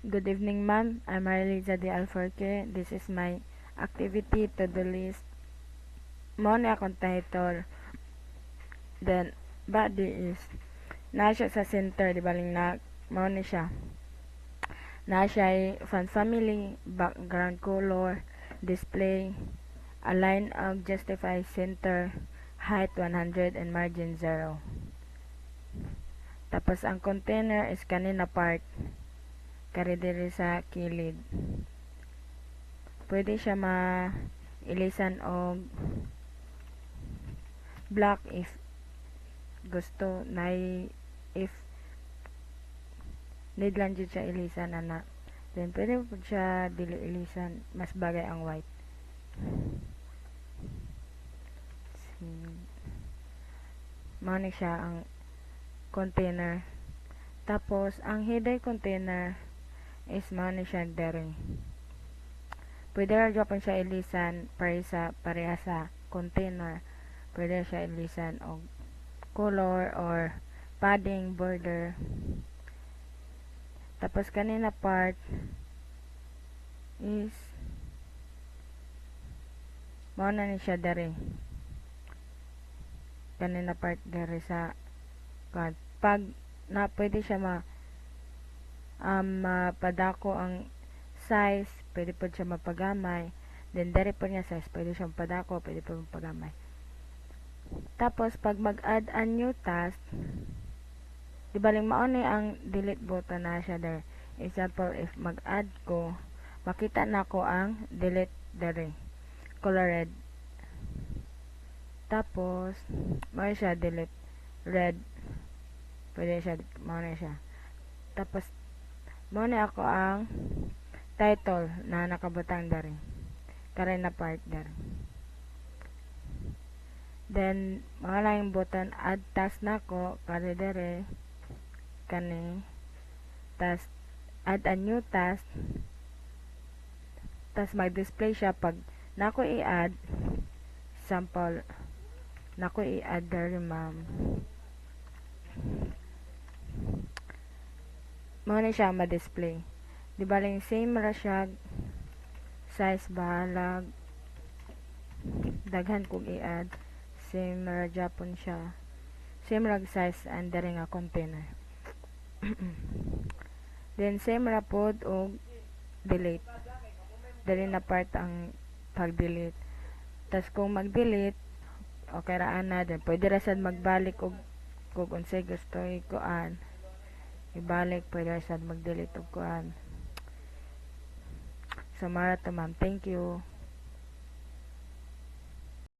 Good evening, ma'am. I'm Mariliza de Alforque. This is my activity to-do list. Mo ni akong title. Then, body is, na siya sa center, di baling na, mo ni siya. Na siya ay font family, background color, display, align of justify center, height 100 and margin 0. Tapos ang container is kanina part, kari diri sa kilid. Pwede siya ilisan og black if gusto na if need lang jud siya ilisan ana. Then pwede po siya dili ilisan, mas bagay ang white. Mao ni siya ang container. Tapos ang header container is mao ni siya dere. Pwede ra gyapon siya ilisan pareha sa container. Pwede siya ilisan og color or padding border. Tapos kanina part is mao na ni siya dere. Kanina part dere sa card. Pag na pwede siya mapadako ang size, pwede po siya mapagamay. Then dere po niya size, pwede siya mapadako, pwede po mapagamay. Tapos pag mag-add a new task, di baling mao ni ang delete button na siya there. Example, if mag-add ko, makita na ko ang delete dere. Color red. Tapos mao siya delete red. Pwede siya, mao na siya. Tapos mao ni ako ang title na nakabutang dere. Kare na part dere. Then mao lang yung button add task nako kare dere kani task add a new task. Tas mag-display siya pag nako i-add sample nako i-add dere ma'am. Mao ni siya ma-display. Di baling same ra siya size bahalag daghan kog i-add same ra japon siya same ra size and dere nga container. Then same ra pod og delete dere na part ang pag-delete. Tas kung mag-delete okay ra ana, then pwede ra sad magbalik og kung unsay gusto ikuan ibalik, pwede ra sad mag-delete og kuan. So mara to ma'am, thank you.